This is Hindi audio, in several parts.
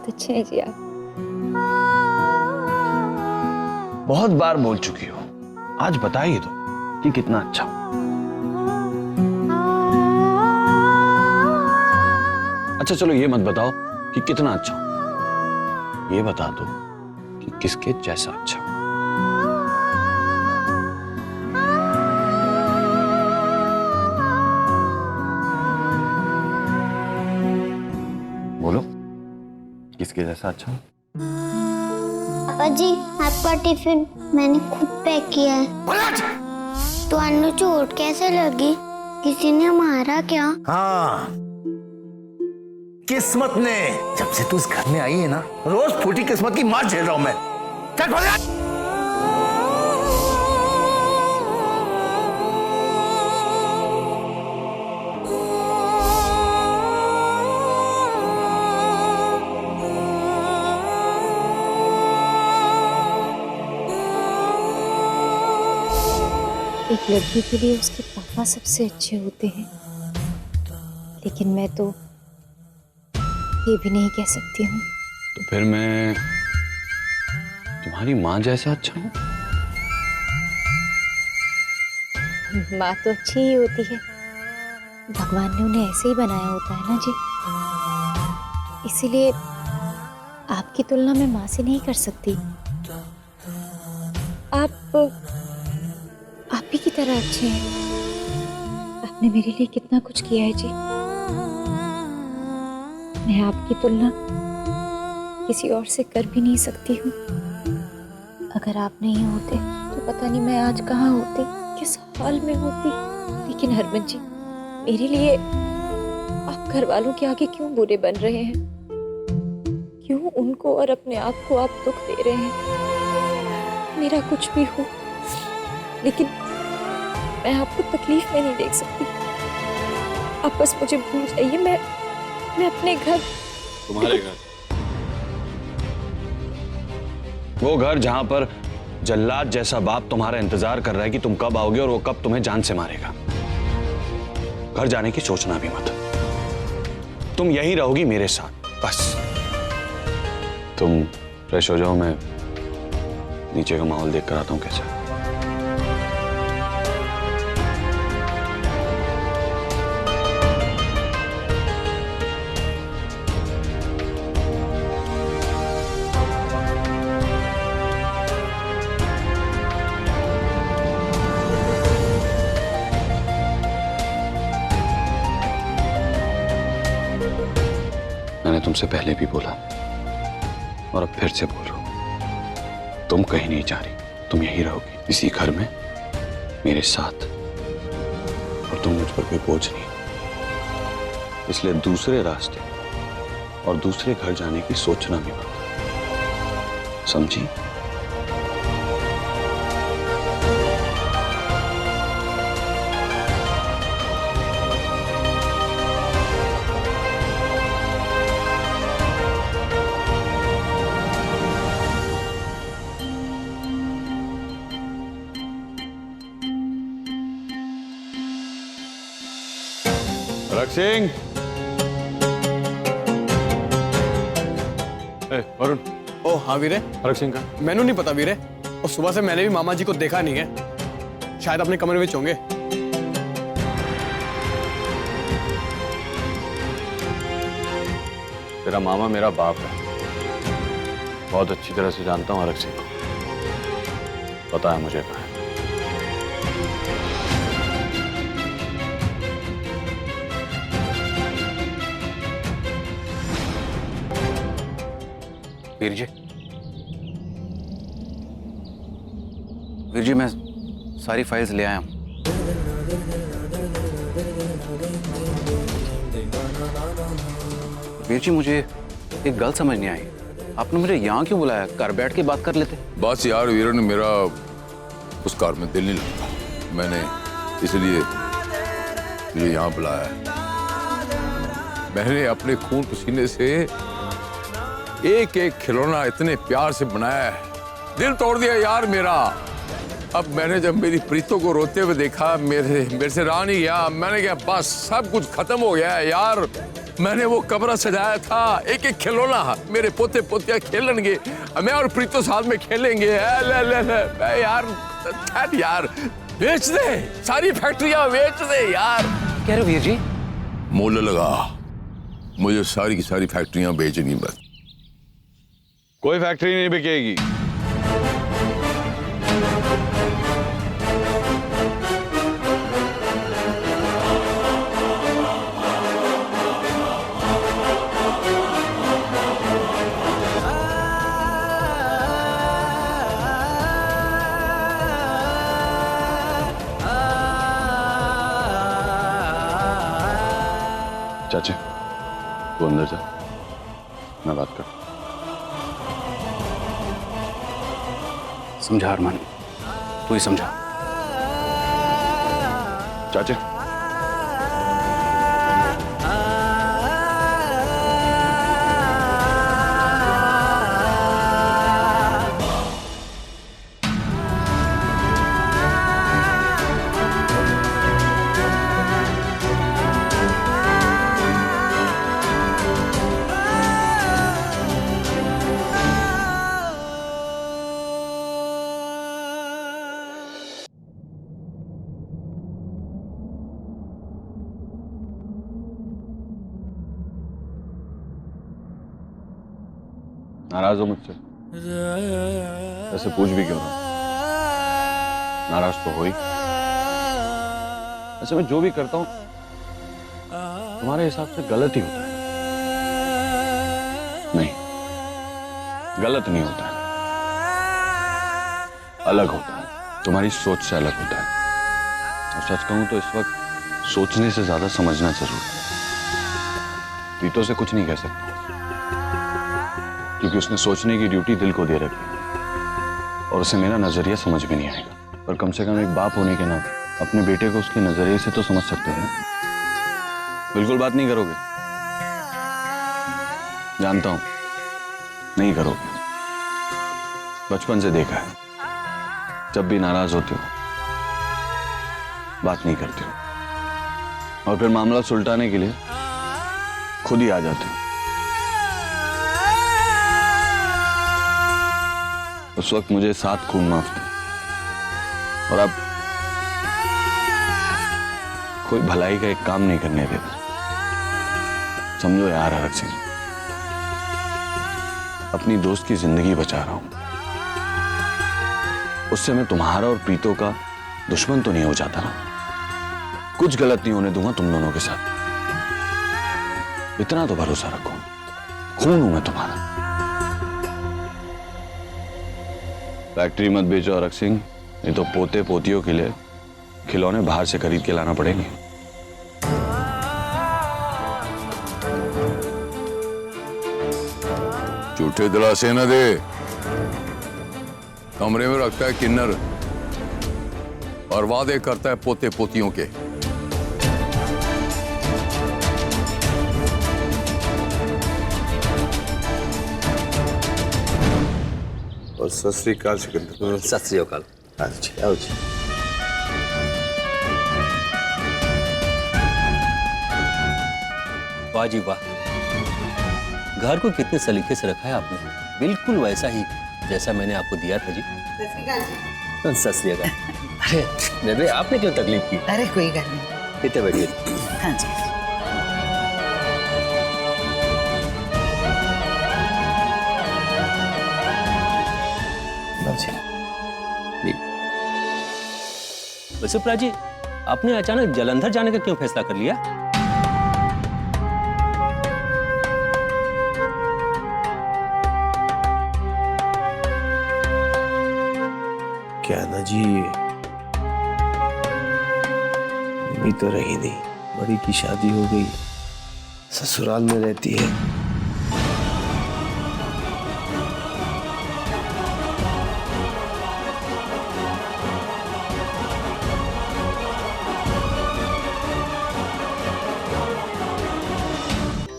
बहुत अच्छे हैं जी आप। बहुत बार बोल चुकी हो, आज बताइए तो कि कितना अच्छा हूं। अच्छा चलो ये मत बताओ कि कितना अच्छा हूं, ये बता दो कि किसके जैसा अच्छा हूं। बोलो, किसके जैसा अच्छा हूं? पापा जी, आपका टिफिन मैंने खुद पैक किया है। तो अन्नू चोट कैसे लगी? किसी ने मारा क्या? हाँ, किस्मत ने। जब से तू इस घर में आई है ना, रोज फूटी किस्मत की मार झेल रहा हूं मैं। चल भाग जा। एक लड़की के लिए उसके पापा सबसे अच्छे होते हैं, लेकिन मैं तो ये भी नहीं कह सकती हूँ। तो फिर मैं तुम्हारी माँ जैसा अच्छा हूं? माँ तो अच्छी ही होती है, भगवान ने उन्हें ऐसे ही बनाया होता है ना जी। इसीलिए आपकी तुलना मैं माँ से नहीं कर सकती। आप ही की तरह अच्छे हैं। आपने मेरे लिए कितना कुछ किया है जी। मैं आपकी तुलना किसी और से कर भी नहीं सकती हूँ। अगर आप नहीं होते तो पता नहीं मैं आज कहाँ होती, किस हाल में होती। लेकिन हरमन जी, मेरे लिए आप घर वालों के आगे क्यों बुरे बन रहे हैं? क्यों उनको और अपने आप को आप दुख दे रहे हैं? मेरा कुछ भी हो, लेकिन मैं आपको तकलीफ में नहीं देख सकती। आप बस मुझे भूल जाइए। मैं अपने घर। तुम्हारे घर? वो घर जहां पर जल्लाद जैसा बाप तुम्हारा इंतजार कर रहा है कि तुम कब आओगे और वो कब तुम्हें जान से मारेगा। घर जाने की सोचना भी मत। तुम यहीं रहोगी मेरे साथ बस। तुम फ्रेश हो जाओ, मैं नीचे का माहौल देख कर आता हूं कैसा। मैंने तुमसे पहले भी बोला और अब फिर से बोल रहा हूं, तुम कहीं नहीं जा रही। तुम यहीं रहोगी इसी घर में मेरे साथ, और तुम मुझ पर कोई बोझ नहीं। इसलिए दूसरे रास्ते और दूसरे घर जाने की सोचना भी मत, समझी? रख सिंह, वरुण। ओ हाँ वीरे। रख सिंह का मैनू नहीं पता वीरे, और सुबह से मैंने भी मामा जी को देखा नहीं है। शायद अपने कमरे में होंगे। तेरा मामा मेरा बाप है, बहुत अच्छी तरह से जानता हूँ हरक सिंह को। पता है मुझे कहाँ है। वीर जी मैं सारी फाइल्स ले आया हूं। वीर जी मुझे एक गल समझ नहीं आई, आपने मुझे यहाँ क्यों बुलाया? घर बैठ के बात कर लेते। बस यार वीरन, मेरा उस कार में दिल नहीं लगता, मैंने इसलिए तुझे यहाँ बुलाया है। मैंने अपने खून पसीने से एक एक खिलौना इतने प्यार से बनाया है, दिल तोड़ दिया यार मेरा। अब मैंने जब मेरी प्रीतों को रोते हुए देखा, मेरे से रहा नहीं गया। मैंने कहा बस सब कुछ खत्म हो गया है यार, मैंने वो कमरा सजाया था, एक एक खिलौना मेरे पोते पोतियां खेलेंगे, मैं और प्रीतो साथ में खेलेंगे। ले ले ले यार बेच दे, सारी फैक्ट्रियां बेच दे यार। कह रहे हो वीर जी? मोल लगा, मुझे सारी की सारी फैक्ट्रियां बेचनी बस। कोई फैक्ट्री नहीं बिकेगी। चाचा, तू अंदर जा, मैं बात कर। समझा अरमान, तू ही समझा। चाचा, नाराज हो मुझसे? ऐसे पूछ भी क्यों रहा? नाराज तो हो ही। ऐसे मैं जो भी करता हूं तुम्हारे हिसाब से गलत ही होता है। नहीं, गलत नहीं होता है, अलग होता है, तुम्हारी सोच से अलग होता है। और सच कहूं तो इस वक्त सोचने से ज्यादा समझना जरूरी है। प्रीतो से कुछ नहीं कह सकता क्योंकि उसने सोचने की ड्यूटी दिल को दे रखी है और उसे मेरा नजरिया समझ भी नहीं आएगा। पर कम से कम एक बाप होने के नाते अपने बेटे को उसके नजरिए से तो समझ सकते हो ना। बिल्कुल बात नहीं करोगे? जानता हूं नहीं करोगे। बचपन से देखा है, जब भी नाराज होते हो बात नहीं करते हो और फिर मामला सुलटाने के लिए खुद ही आ जाते हो। उस वक्त मुझे 7 खून माफ थे और अब कोई भलाई का एक काम नहीं करने देता। समझो यार हरक सिंह, अपनी दोस्त की जिंदगी बचा रहा हूं, उससे मैं तुम्हारा और प्रीतो का दुश्मन तो नहीं हो जाता ना। कुछ गलत नहीं होने दूंगा तुम दोनों के साथ, इतना तो भरोसा रखो। खून हूं मैं तुम्हारा। फैक्ट्री मत बेचो हरक सिंह, नहीं तो पोते पोतियों के लिए खिलौने बाहर से खरीद के लाना पड़ेंगे। झूठे दिलासे न दे। कमरे में रखता है किन्नर और वादे करता है पोते पोतियों के। और सत श्री अकाल सिकंदर। सत श्री अकाल। अच्छा, आओ जी। वाह जी वाह, घर को कितने सलीके से रखा है आपने, बिल्कुल वैसा ही जैसा मैंने आपको दिया था जी। सत श्री अकाल। अरे बेबे, आपने क्यों तकलीफ की? अरे कोई गल नहीं। कितने बैठिए। हाँ जी। वैसे प्रा जी, आपने अचानक जलंधर जाने का क्यों फैसला कर लिया? क्या ना जी, भी तो रही नहीं, बड़ी की शादी हो गई, ससुराल में रहती है।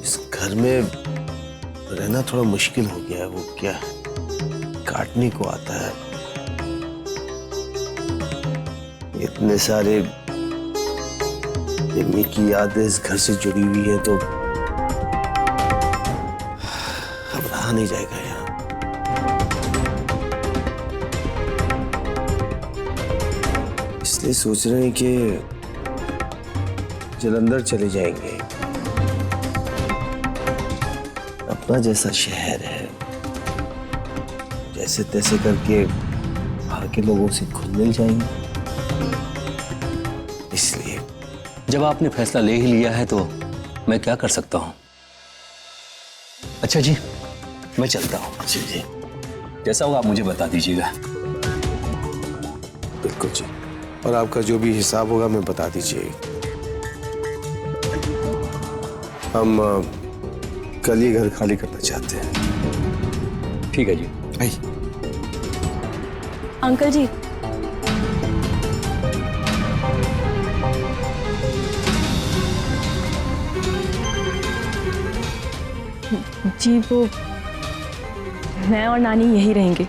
इस घर में रहना थोड़ा मुश्किल हो गया है। वो क्या काटने को आता है, इतने सारे मम्मी की यादें इस घर से जुड़ी हुई है, तो रहा नहीं जाएगा यहाँ। इसलिए सोच रहे हैं कि जलंधर चले जाएंगे। अपना जैसा शहर है, जैसे तैसे करके वहां के लोगों से घुल मिल जाएंगे। इसलिए जब आपने फैसला ले ही लिया है तो मैं क्या कर सकता हूं। अच्छा जी, मैं चलता हूं। जी जी, जैसा होगा आप मुझे बता दीजिएगा। बिल्कुल जी, और आपका जो भी हिसाब होगा मैं बता दीजिए। हम कल ही घर खाली करना चाहते हैं। ठीक है जी। आइए। अंकल जी, जी वो मैं और नानी यही रहेंगे,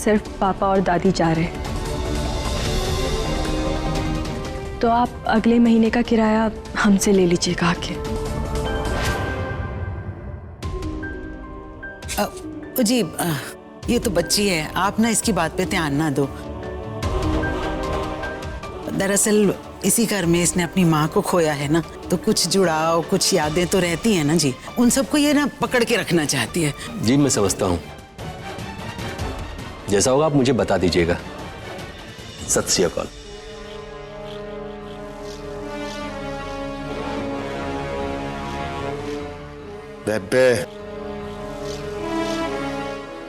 सिर्फ पापा और दादी जा रहे हैं। तो आप अगले महीने का किराया हमसे ले लीजिएगा आके। जी ये तो बच्ची है, आप ना इसकी बात पे ध्यान ना दो। दरअसल इसी घर में इसने अपनी माँ को खोया है ना, तो कुछ जुड़ाव, कुछ यादें तो रहती हैं ना जी, उन सबको ये ना पकड़ के रखना चाहती है। जी मैं समझता हूं, जैसा होगा आप मुझे बता दीजिएगा। सत श्री अकाल। बेबे,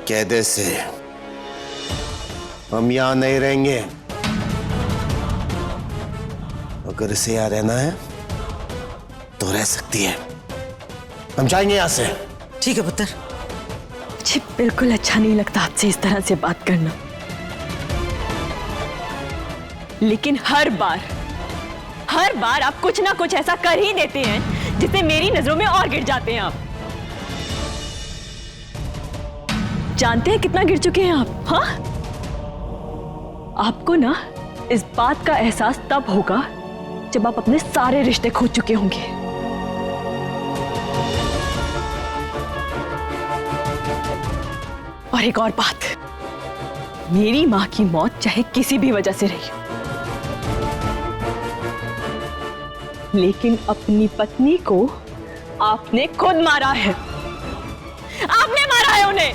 कैदे से हम यहां नहीं रहेंगे। अगर इसे यहां रहना है तो रह सकती है, हम जाएंगे यहां से। ठीक है पुत्र। जी बिल्कुल अच्छा नहीं लगता आपसे इस तरह से बात करना, लेकिन हर बार आप कुछ ना कुछ ऐसा कर ही देते हैं जिससे मेरी नजरों में और गिर जाते हैं आप। जानते हैं कितना गिर चुके हैं आप? हाँ, आपको ना इस बात का एहसास तब होगा जब आप अपने सारे रिश्ते खो चुके होंगे। और एक और बात, मेरी मां की मौत चाहे किसी भी वजह से रही हो, लेकिन अपनी पत्नी को आपने खुद मारा है। आपने मारा है उन्हें।